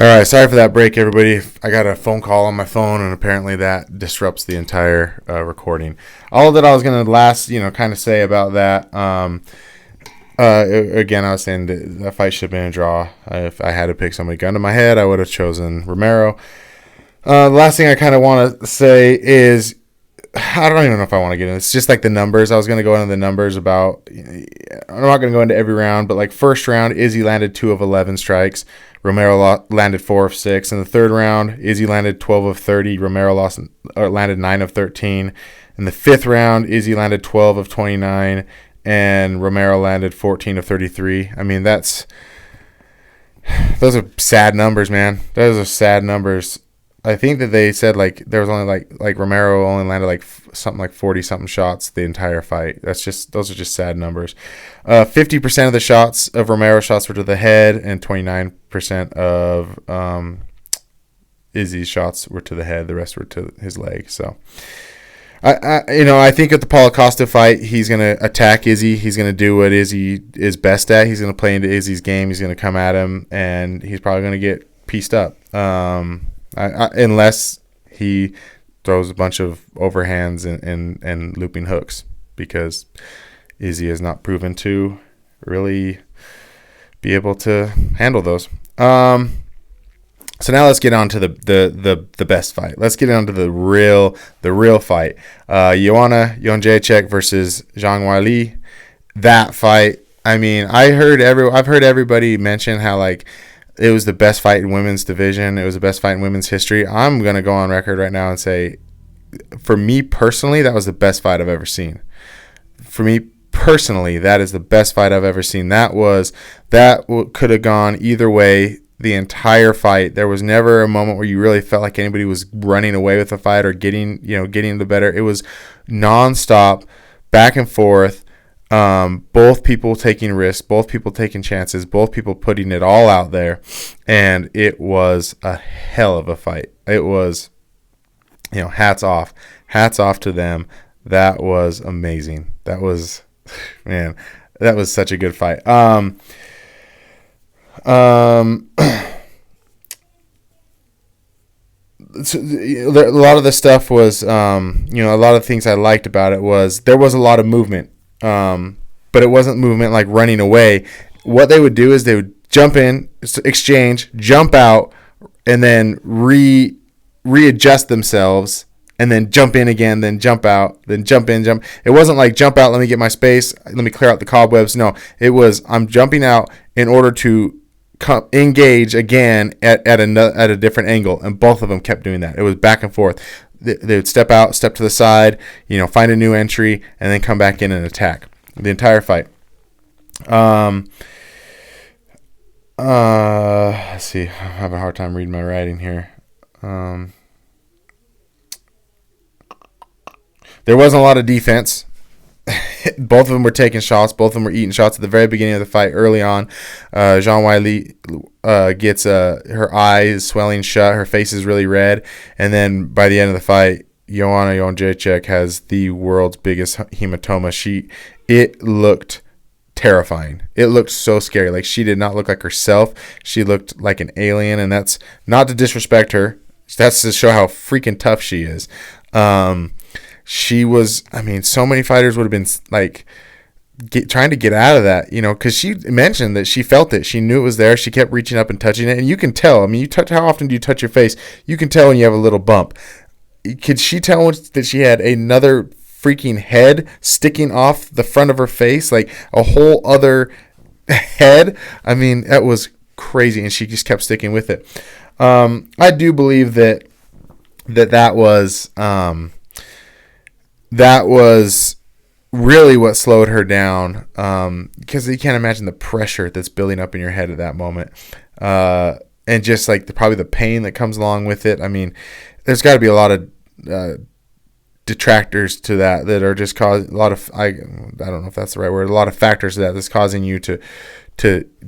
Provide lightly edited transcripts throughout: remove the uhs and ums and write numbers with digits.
All right, sorry for that break, everybody. I got a phone call on my phone, and apparently that disrupts the entire recording. All that I was going to kind of say about that. Again, I was saying that fight should have been a draw. If I had to pick somebody gun to my head, I would have chosen Romero. The last thing I kind of want to say is, I don't even know if I want to get into it. It's just like the numbers. I was going to go into the numbers about, I'm not going to go into every round, but like first round, Izzy landed 2 of 11 strikes. Romero landed 4 of 6. In the third round, Izzy landed 12 of 30. Romero landed 9 of 13. In the fifth round, Izzy landed 12 of 29, and Romero landed 14 of 33. I mean, those are sad numbers, man. Those are sad numbers. I think that they said like there was only like Romero only landed like something like 40 something shots the entire fight. Those are just sad numbers. 50% of the shots of Romero's shots were to the head, and 29% of Izzy's shots were to the head. The rest were to his leg. So I think at the Paulo Costa fight, he's gonna attack Izzy. He's gonna do what Izzy is best at. He's gonna play into Izzy's game. He's gonna come at him, and he's probably gonna get pieced up. Unless he throws a bunch of overhands and looping hooks, because Izzy has not proven to really be able to handle those. So now let's get on to the best fight. Let's get on to the real fight. Joanna Jędrzejczyk versus Zhang Weili. That fight. I mean, I've heard everybody mention how like it was the best fight in women's division. It was the best fight in women's history. I'm going to go on record right now and say, for me personally, that was the best fight I've ever seen. For me personally, that is the best fight I've ever seen. That could have gone either way the entire fight. There was never a moment where you really felt like anybody was running away with the fight or getting the better. It was nonstop, back and forth. Both people taking risks, both people taking chances, both people putting it all out there, and it was a hell of a fight. It was, hats off to them. That was amazing. That was, man, that was such a good fight. A lot of the stuff was, a lot of things I liked about it was there was a lot of movement. But it wasn't movement like running away. What they would do is they would jump in, exchange, jump out, and then readjust themselves, and then jump in again, then jump out, then jump in, jump. It wasn't like jump out, let me get my space, let me clear out the cobwebs. No, it was I'm jumping out in order to engage again at a different angle, and both of them kept doing that. It was back and forth. They would step out, step to the side, find a new entry, and then come back in and attack the entire fight. Let's see. I'm having a hard time reading my writing here. There wasn't a lot of defense. Both of them were taking shots. Both of them were eating shots at the very beginning of the fight. Early on, Zhang Weili gets her eyes swelling shut. Her face is really red. And then by the end of the fight, Joanna Jędrzejczyk has the world's biggest hematoma. It looked terrifying. It looked so scary. Like, she did not look like herself. She looked like an alien, and that's not to disrespect her. That's to show how freaking tough she is. She was, so many fighters would have been like trying to get out of that, because she mentioned that she felt it. She knew it was there. She kept reaching up and touching it. And you can tell. How often do you touch your face? You can tell when you have a little bump. Could she tell that she had another freaking head sticking off the front of her face? Like a whole other head? That was crazy. And she just kept sticking with it. I do believe that was really what slowed her down, because you can't imagine the pressure that's building up in your head at that moment, and just like probably the pain that comes along with it. There's got to be a lot of detractors to that are just causing a lot of I don't know if that's the right word. A lot of factors that's causing you to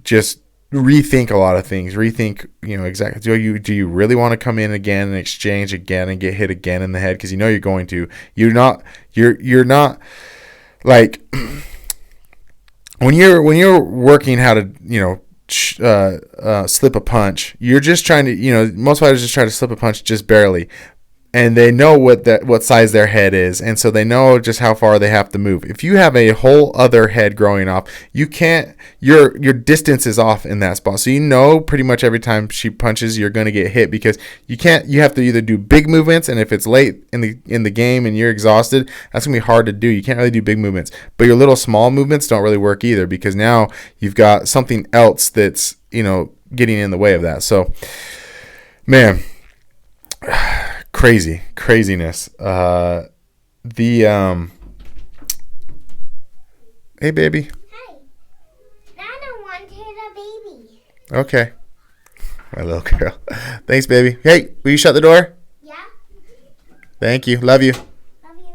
just rethink a lot of things. Rethink, exactly. Do you really want to come in again and exchange again and get hit again in the head? Because you're going to. You're not like when you're working how to slip a punch. You're just trying to, most fighters just try to slip a punch just barely. And they know what size their head is, and so they know just how far they have to move. If you have a whole other head growing off, you can't. Your distance is off in that spot, so pretty much every time she punches, you're going to get hit because you can't. You have to either do big movements, and if it's late in the game and you're exhausted, that's going to be hard to do. You can't really do big movements, but your little small movements don't really work either because now you've got something else that's getting in the way of that. So, man. Craziness. Hey baby. Hi. Nana wanted a baby. Okay. My little girl. Thanks, baby. Hey, will you shut the door? Yeah. Thank you. Love you. Love you.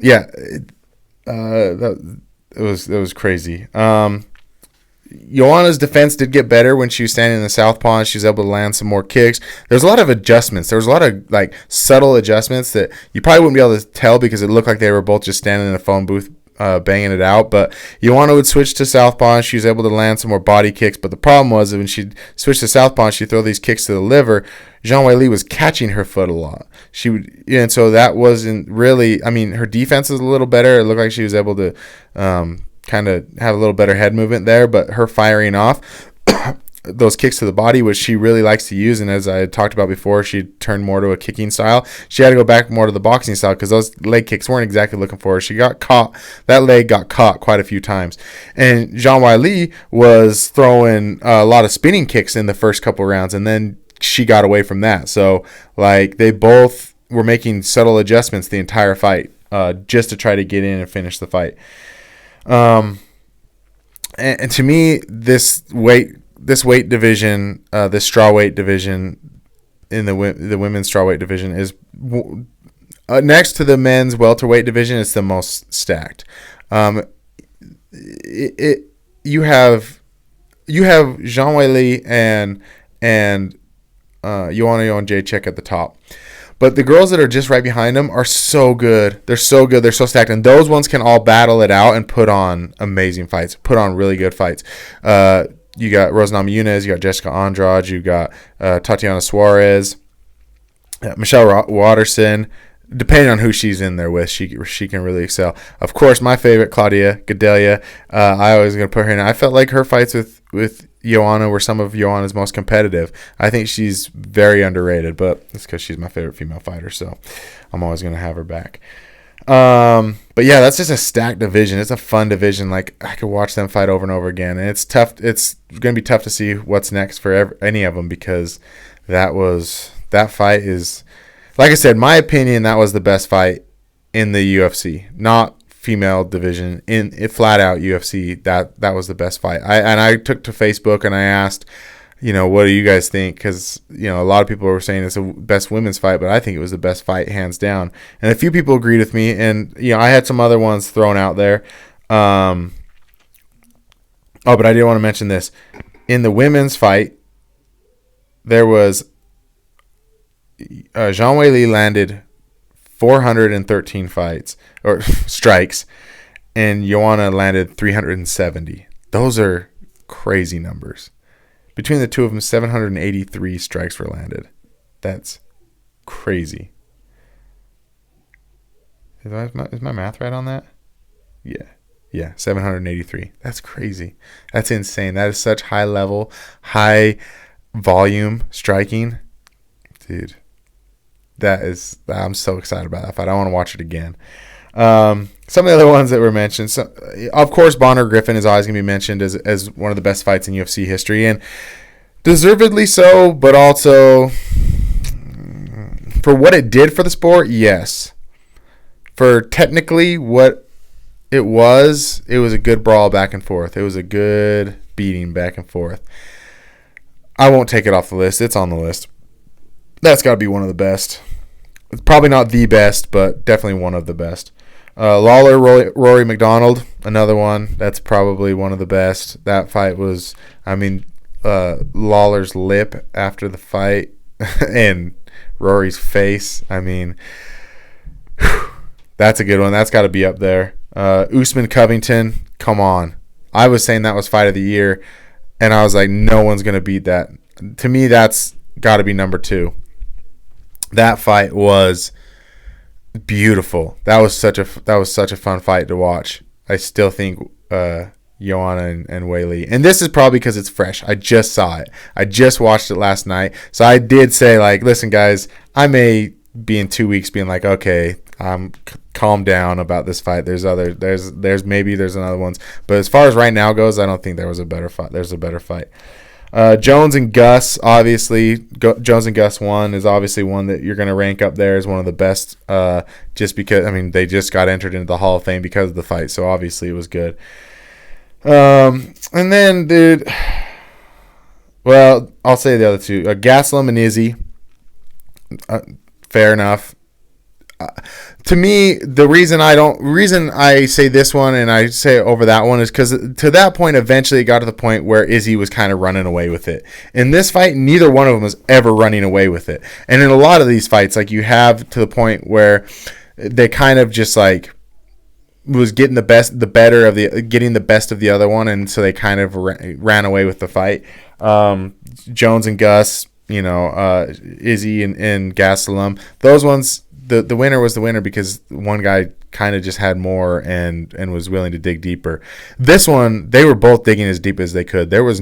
Yeah. It was crazy. Joanna's defense did get better when she was standing in the southpaw and she was able to land some more kicks. There's a lot of adjustments. There was a lot of subtle adjustments that you probably wouldn't be able to tell because it looked like they were both just standing in a phone booth banging it out. But Joanna would switch to southpaw and she was able to land some more body kicks. But the problem was that when she switched to southpaw and she throw these kicks to the liver, Zhang Weili was catching her foot a lot. And so that wasn't really. Her defense was a little better. It looked like she was able to kind of have a little better head movement there, but her firing off those kicks to the body, which she really likes to use, and as I had talked about before, she turned more to a kicking style. She had to go back more to the boxing style because those leg kicks weren't exactly looking for her. She got caught. That leg got caught quite a few times. And Zhang Weili was throwing a lot of spinning kicks in the first couple rounds, and then she got away from that. So, they both were making subtle adjustments the entire fight just to try to get in and finish the fight. And to me, this weight division, this strawweight division in the women's strawweight division is next to the men's welterweight division. It's the most stacked. You have Zhang Weili and Joanna Jędrzejczyk at the top. But the girls that are just right behind them are so good. They're so good. They're so stacked. And those ones can all battle it out and put on amazing fights, put on really good fights. You got Rose Namajunas, you got Jessica Andrade, you got Tatiana Suarez, Michelle Watterson. Depending on who she's in there with, she can really excel. Of course, my favorite, Claudia Gadelha. I always going to put her in. I felt like her fights with Joanna were some of Joanna's most competitive. I think she's very underrated, but it's because she's my favorite female fighter, so I'm always going to have her back. But yeah, that's just a stacked division. It's a fun division. I could watch them fight over and over again, and it's tough. It's going to be tough to see what's next for any of them because that fight is. Like I said, my opinion, that was the best fight in the UFC, not female division. In flat out UFC, that was the best fight. I took to Facebook and I asked, what do you guys think? Because a lot of people were saying it's the best women's fight, but I think it was the best fight hands down. And a few people agreed with me, and I had some other ones thrown out there. But I did want to mention this: in the women's fight, there was. Zhang Weili landed 413 strikes, and Joanna landed 370. Those are crazy numbers. Between the two of them, 783 strikes were landed. That's crazy. Is my math right on that? Yeah, 783. That's crazy. That's insane. That is such high level, high volume striking. Dude. I'm so excited about that fight. I want to watch it again. Some of the other ones that were mentioned. So, of course, Bonner Griffin is always going to be mentioned as one of the best fights in UFC history, and deservedly so. But also, for what it did for the sport, yes. For technically what it was a good brawl back and forth. It was a good beating back and forth. I won't take it off the list. It's on the list. That's got to be one of the best. It's probably not the best, but definitely one of the best. Lawler, Rory McDonald, another one. That's probably one of the best. That fight was, Lawler's lip after the fight and Rory's face. That's a good one. That's got to be up there. Usman Covington, come on. I was saying that was fight of the year, and I was like, no one's going to beat that. To me, that's got to be number 2. That fight was beautiful. That was such a fun fight to watch. I still think Joanna and Weili. And this is probably because it's fresh. I just saw it. I just watched it last night. So I did say, like, listen, guys, I may be in 2 weeks being like, okay, calm down about this fight. There's another ones. But as far as right now goes, I don't think there was a better fight. There's a better fight. Jones and Gus, obviously. Jones and Gus 1 is obviously one that you're going to rank up there as one of the best, just because, I mean, they just got entered into the Hall of Fame because of the fight, so obviously it was good. And then, dude, well, I'll say the other two. Gastelum and Izzy, fair enough. To me, the reason I say this one and I say over that one is because to that point, eventually it got to the point where Izzy was kind of running away with it. In this fight, neither one of them was ever running away with it. And in a lot of these fights, like, you have to the point where they kind of just like was getting getting the best of the other one, and so they kind of ran away with the fight. Jones and Gus, Izzy and Gastelum, those ones. The winner was the winner because one guy kind of just had more and was willing to dig deeper. This one, they were both digging as deep as they could. It was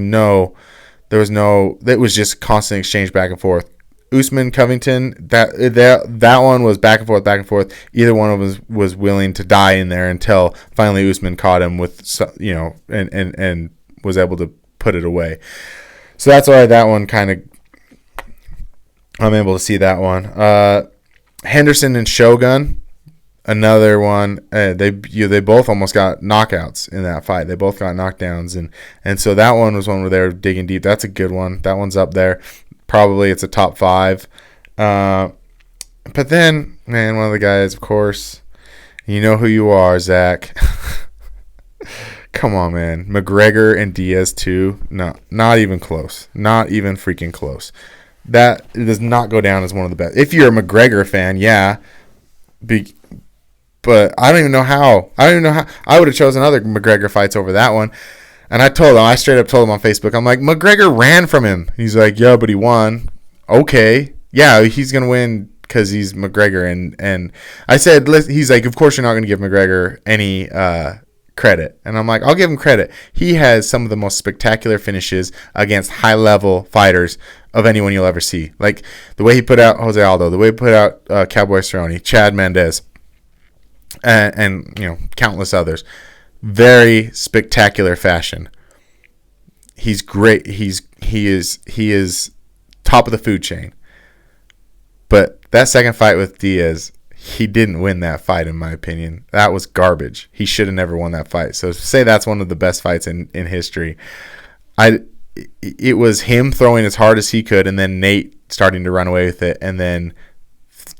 just constant exchange back and forth. Usman Covington, that one was back and forth. Either one of them was willing to die in there until finally Usman caught him with, and was able to put it away. So that's why that one I'm able to see that one. Henderson and Shogun, another one. They both almost got knockouts in that fight. They both got knockdowns, and so that one was one where they were digging deep. That's a good one. That one's up there. Probably it's a top 5. But then, man, one of the guys, of course, you know who you are, Zach. Come on, man. McGregor and Diaz 2. No, not even close. Not even freaking close. That does not go down as one of the best. If you're a McGregor fan, yeah. But I don't even know how. I would have chosen other McGregor fights over that one. And I straight up told him on Facebook, I'm like, McGregor ran from him. He's like, yeah, but he won. Okay. Yeah, he's going to win because he's McGregor. And I said, he's like, of course you're not going to give McGregor any credit. And I'm like, I'll give him credit. He has some of the most spectacular finishes against high-level fighters of anyone you'll ever see. Like the way he put out Jose Aldo, the way he put out Cowboy Cerrone, Chad Mendez, and countless others. Very spectacular fashion. He's great. He is top of the food chain. But that second fight with Diaz, he didn't win that fight, in my opinion. That was garbage. He should have never won that fight. So to say that's one of the best fights in history, it was him throwing as hard as he could, and then Nate starting to run away with it, and then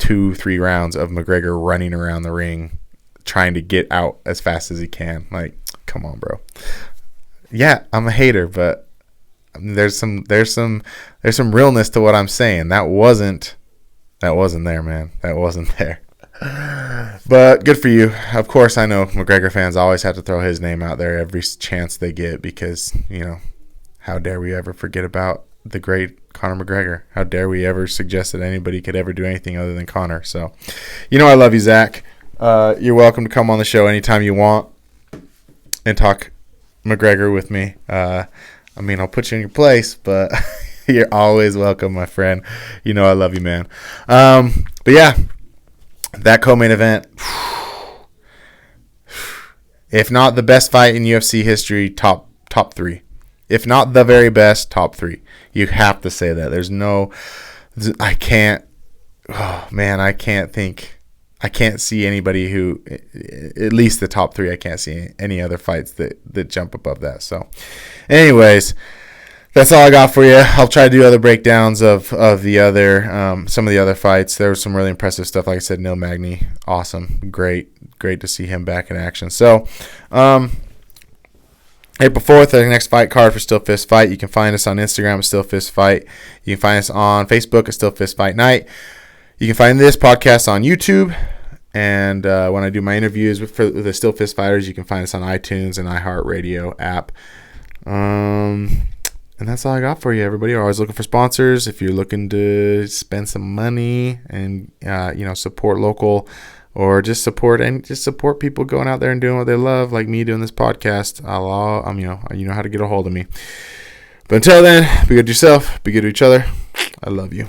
2-3 rounds of McGregor running around the ring trying to get out as fast as he can. Like, come on, bro. Yeah, I'm a hater, but there's some realness to what I'm saying. That wasn't there, man. That wasn't there. But good for you. Of course, I know McGregor fans always have to throw his name out there every chance they get because, how dare we ever forget about the great Conor McGregor? How dare we ever suggest that anybody could ever do anything other than Conor? So, I love you, Zach. You're welcome to come on the show anytime you want and talk McGregor with me. I'll put you in your place, but you're always welcome, my friend. I love you, man. But yeah, that co-main event, if not the best fight in UFC history, top 3. If not the very best, top 3. You have to say that. I can't see anybody who, at least the top 3, I can't see any other fights that jump above that. So, anyways, that's all I got for you. I'll try to do other breakdowns of the other, some of the other fights. There was some really impressive stuff. Like I said, Neil Magny, awesome. Great to see him back in action. So, April 4th, the next fight card for Still Fist Fight. You can find us on Instagram at Still Fist Fight. You can find us on Facebook at Still Fist Fight Night. You can find this podcast on YouTube And when I do my interviews with the Still Fist Fighters, you can find us on iTunes and iHeartRadio app. And that's all I got for you, everybody. We're always looking for sponsors. If you're looking to spend some money and support local, or just support people going out there and doing what they love, like me doing this podcast, you know how to get a hold of me. But until then, be good to yourself, be good to each other. I love you.